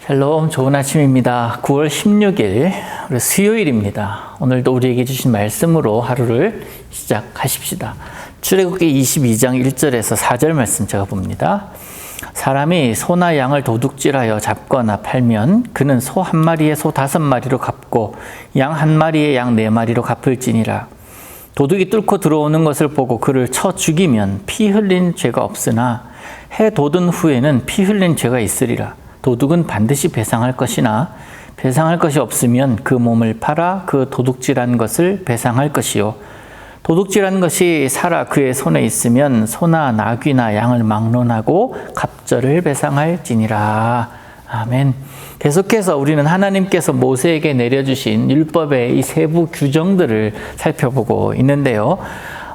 샬롬, 좋은 아침입니다. 9월 16일 우리 수요일입니다. 오늘도 우리에게 주신 말씀으로 하루를 시작하십시다. 출애굽기 22장 1절에서 4절 말씀 제가 봅니다. 사람이 소나 양을 도둑질하여 잡거나 팔면 그는 소 한 마리에 소 5마리로 갚고 양 한 마리에 양 4마리로 갚을지니라. 도둑이 뚫고 들어오는 것을 보고 그를 쳐 죽이면 피 흘린 죄가 없으나 해 돋은 후에는 피 흘린 죄가 있으리라. 도둑은 반드시 배상할 것이나 배상할 것이 없으면 그 몸을 팔아 그 도둑질한 것을 배상할 것이요. 도둑질한 것이 살아 그의 손에 있으면 소나 나귀나 양을 막론하고 갑절을 배상할지니라. 아멘. 계속해서 우리는 하나님께서 모세에게 내려주신 율법의 이 세부 규정들을 살펴보고 있는데요.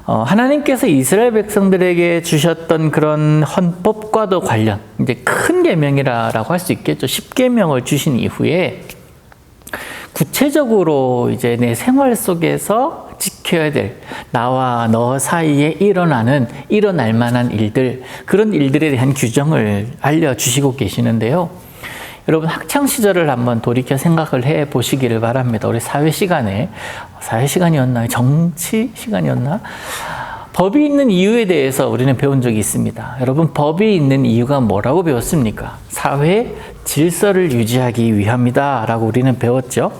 하나님께서 이스라엘 백성들에게 주셨던 그런 헌법과도 관련, 이제 큰 계명이라고 할 수 있겠죠. 10계명을 주신 이후에 구체적으로 이제 내 생활 속에서 지켜야 될 나와 너 사이에 일어날 만한 일들, 그런 일들에 대한 규정을 알려주시고 계시는데요. 여러분 학창 시절을 한번 돌이켜 생각을 해 보시기를 바랍니다. 우리 사회 시간이었나요? 정치 시간이었나? 법이 있는 이유에 대해서 우리는 배운 적이 있습니다. 여러분, 법이 있는 이유가 뭐라고 배웠습니까? 사회 질서를 유지하기 위함이다 라고 우리는 배웠죠.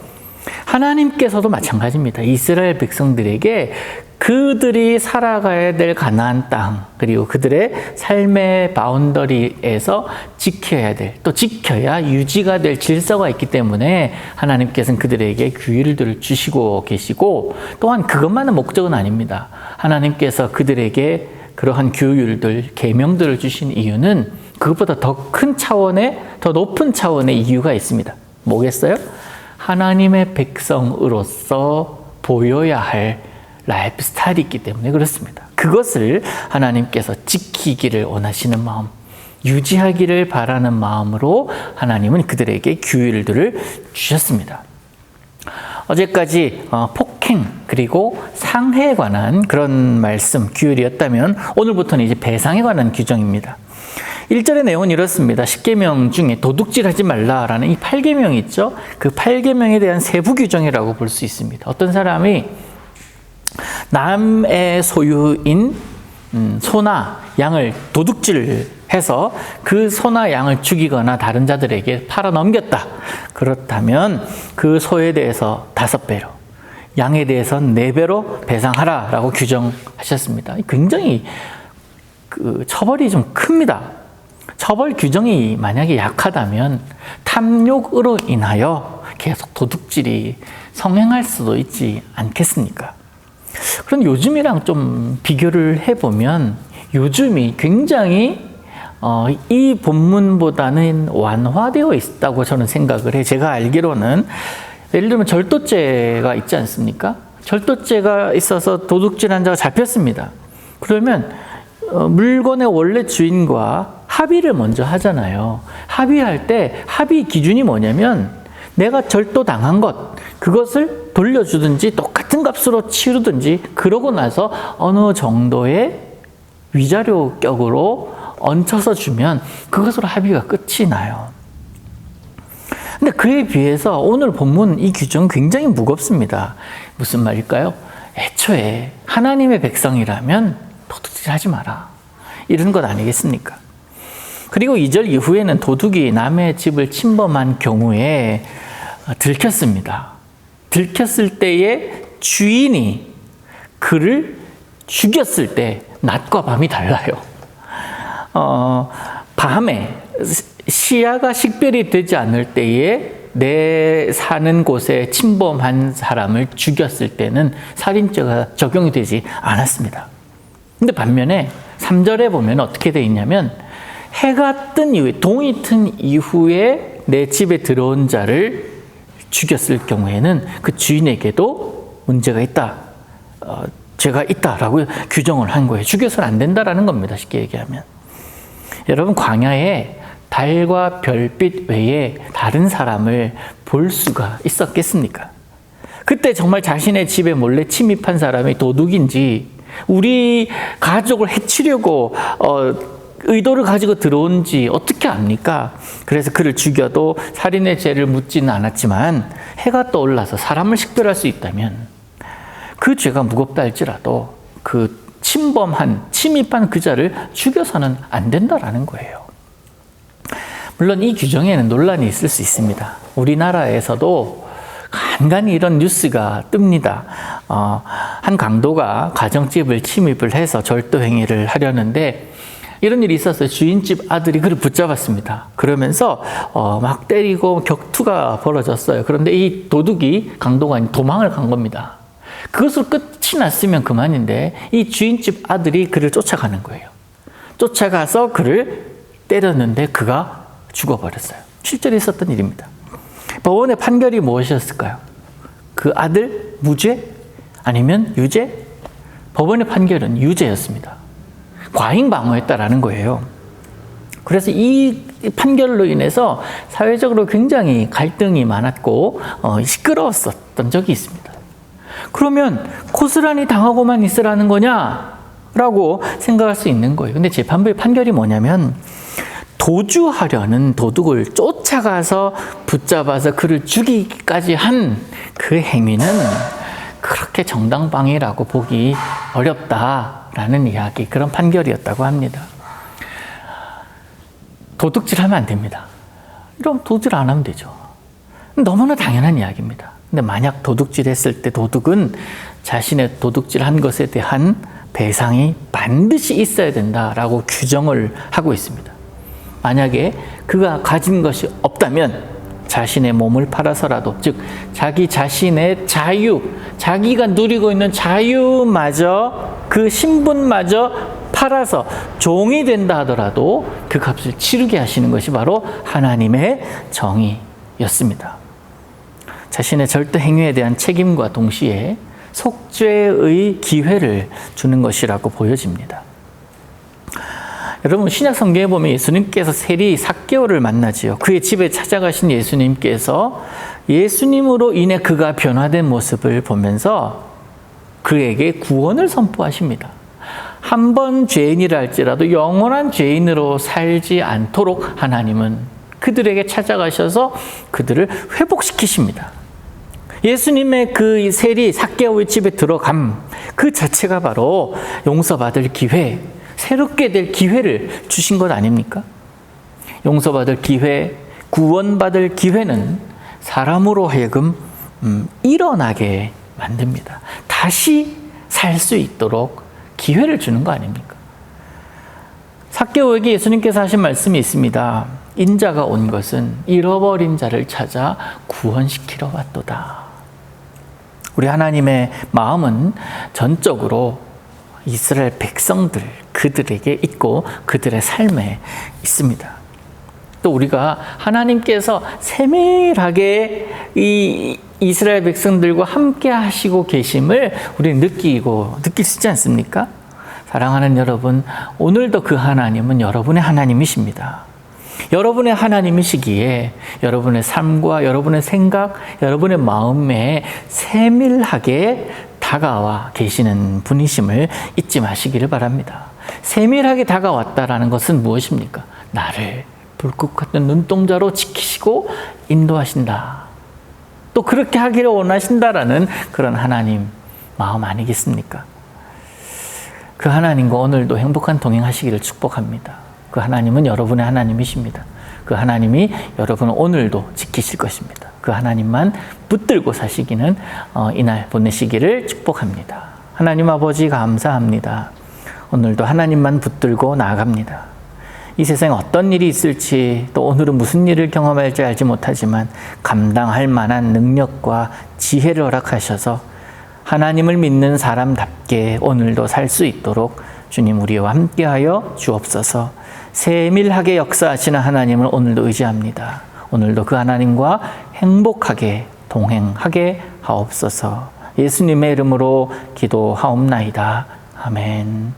하나님께서도 마찬가지입니다. 이스라엘 백성들에게 그들이 살아가야 될 가나안 땅, 그리고 그들의 삶의 바운더리에서 지켜야 될, 또 지켜야 유지가 될 질서가 있기 때문에 하나님께서는 그들에게 규율들을 주시고 계시고, 또한 그것만은 목적은 아닙니다. 하나님께서 그들에게 그러한 규율들, 계명들을 주신 이유는 그것보다 더 큰 차원의, 더 높은 차원의 이유가 있습니다. 뭐겠어요? 하나님의 백성으로서 보여야 할 라이프 스타일이 있기 때문에 그렇습니다. 그것을 하나님께서 지키기를 원하시는 마음, 유지하기를 바라는 마음으로 하나님은 그들에게 규율들을 주셨습니다. 어제까지 폭행 그리고 상해에 관한 그런 말씀, 규율이었다면 오늘부터는 이제 배상에 관한 규정입니다. 1절의 내용은 이렇습니다. 10계명 중에 도둑질하지 말라라는 이 8계명이 있죠. 그 8계명에 대한 세부 규정이라고 볼 수 있습니다. 어떤 사람이 남의 소유인 소나 양을 도둑질해서 그 소나 양을 죽이거나 다른 자들에게 팔아 넘겼다. 그렇다면 그 소에 대해서 5배로, 양에 대해서는 4배로 배상하라 라고 규정하셨습니다. 굉장히 처벌이 좀 큽니다. 처벌 규정이 만약에 약하다면 탐욕으로 인하여 계속 도둑질이 성행할 수도 있지 않겠습니까? 그럼 요즘이랑 좀 비교를 해보면 요즘이 굉장히 이 본문보다는 완화되어 있다고 저는 생각을 해요. 제가 알기로는 예를 들면 절도죄가 있지 않습니까? 절도죄가 있어서 도둑질한 자가 잡혔습니다. 그러면 물건의 원래 주인과 합의를 먼저 하잖아요. 합의할 때 합의 기준이 뭐냐면 내가 절도당한 것, 그것을 돌려주든지 똑같은 값으로 치르든지 그러고 나서 어느 정도의 위자료격으로 얹혀서 주면 그것으로 합의가 끝이 나요. 근데 그에 비해서 오늘 본문 이 규정은 굉장히 무겁습니다. 무슨 말일까요? 애초에 하나님의 백성이라면 도둑질하지 마라. 이런 것 아니겠습니까? 그리고 2절 이후에는 도둑이 남의 집을 침범한 경우에 들켰습니다. 들켰을 때에 주인이 그를 죽였을 때 낮과 밤이 달라요. 밤에 시야가 식별이 되지 않을 때에 내 사는 곳에 침범한 사람을 죽였을 때는 살인죄가 적용이 되지 않았습니다. 근데 반면에 3절에 보면 어떻게 되어 있냐면 해가 뜬 이후에, 동이 튼 이후에 내 집에 들어온 자를 죽였을 경우에는 그 주인에게도 문제가 있다, 죄가 있다라고 규정을 한 거예요. 죽여서는 안 된다라는 겁니다. 쉽게 얘기하면. 여러분, 광야에 달과 별빛 외에 다른 사람을 볼 수가 있었겠습니까? 그때 정말 자신의 집에 몰래 침입한 사람이 도둑인지 우리 가족을 해치려고 의도를 가지고 들어온지 어떻게 압니까? 그래서 그를 죽여도 살인의 죄를 묻지는 않았지만 해가 떠올라서 사람을 식별할 수 있다면 그 죄가 무겁다 할지라도 그 침입한 그 자를 죽여서는 안 된다라는 거예요. 물론 이 규정에는 논란이 있을 수 있습니다. 우리나라에서도 간간히 이런 뉴스가 뜹니다. 한 강도가 가정집을 침입을 해서 절도 행위를 하려는데 이런 일이 있었어요. 주인집 아들이 그를 붙잡았습니다. 그러면서 막 때리고 격투가 벌어졌어요. 그런데 이 도둑이 강도가 도망을 간 겁니다. 그것으로 끝이 났으면 그만인데 이 주인집 아들이 그를 쫓아가는 거예요. 쫓아가서 그를 때렸는데 그가 죽어버렸어요. 실제로 있었던 일입니다. 법원의 판결이 무엇이었을까요? 그 아들 무죄? 아니면 유죄? 법원의 판결은 유죄였습니다. 과잉방어했다라는 거예요. 그래서 이 판결로 인해서 사회적으로 굉장히 갈등이 많았고 시끄러웠었던 적이 있습니다. 그러면 고스란히 당하고만 있으라는 거냐라고 생각할 수 있는 거예요. 근데 재판부의 판결이 뭐냐면 도주하려는 도둑을 쫓아가서 붙잡아서 그를 죽이기까지 한 그 행위는 그렇게 정당방위라고 보기 어렵다라는 이야기, 그런 판결이었다고 합니다. 도둑질하면 안 됩니다. 이러면 도둑질 안 하면 되죠. 너무나 당연한 이야기입니다. 근데 만약 도둑질했을 때 도둑은 자신의 도둑질한 것에 대한 배상이 반드시 있어야 된다라고 규정을 하고 있습니다. 만약에 그가 가진 것이 없다면 자신의 몸을 팔아서라도, 즉 자기 자신의 자유, 자기가 누리고 있는 자유마저, 그 신분마저 팔아서 종이 된다 하더라도 그 값을 치르게 하시는 것이 바로 하나님의 정의였습니다. 자신의 절도 행위에 대한 책임과 동시에 속죄의 기회를 주는 것이라고 보여집니다. 여러분, 신약 성경에 보면 예수님께서 세리 삭개오를 만나지요. 그의 집에 찾아가신 예수님께서 예수님으로 인해 그가 변화된 모습을 보면서 그에게 구원을 선포하십니다. 한 번 죄인이라 할지라도 영원한 죄인으로 살지 않도록 하나님은 그들에게 찾아가셔서 그들을 회복시키십니다. 예수님의 그 세리 삭개오의 집에 들어감 그 자체가 바로 용서받을 기회, 새롭게 될 기회를 주신 것 아닙니까? 용서받을 기회, 구원받을 기회는 사람으로 하여금 일어나게 만듭니다. 다시 살 수 있도록 기회를 주는 거 아닙니까? 삭개오에게 예수님께서 하신 말씀이 있습니다. 인자가 온 것은 잃어버린 자를 찾아 구원시키러 왔도다. 우리 하나님의 마음은 전적으로 이스라엘 백성들, 그들에게 있고 그들의 삶에 있습니다. 또 우리가 하나님께서 세밀하게 이 이스라엘 백성들과 함께 하시고 계심을 우리는 느낄 수 있지 않습니까? 사랑하는 여러분, 오늘도 그 하나님은 여러분의 하나님이십니다. 여러분의 하나님이시기에 여러분의 삶과 여러분의 생각, 여러분의 마음에 세밀하게 다가와 계시는 분이심을 잊지 마시기를 바랍니다. 세밀하게 다가왔다라는 것은 무엇입니까? 나를 불꽃 같은 눈동자로 지키시고 인도하신다. 또 그렇게 하기를 원하신다라는 그런 하나님 마음 아니겠습니까? 그 하나님과 오늘도 행복한 동행하시기를 축복합니다. 그 하나님은 여러분의 하나님이십니다. 그 하나님이 여러분을 오늘도 지키실 것입니다. 그 하나님만 붙들고 사시기는 이날 보내시기를 축복합니다. 하나님 아버지 감사합니다. 오늘도 하나님만 붙들고 나아갑니다. 이 세상에 어떤 일이 있을지, 또 오늘은 무슨 일을 경험할지 알지 못하지만 감당할 만한 능력과 지혜를 허락하셔서 하나님을 믿는 사람답게 오늘도 살 수 있도록 주님 우리와 함께하여 주옵소서. 세밀하게 역사하시는 하나님을 오늘도 의지합니다. 오늘도 그 하나님과 행복하게 동행하게 하옵소서. 예수님의 이름으로 기도하옵나이다. 아멘.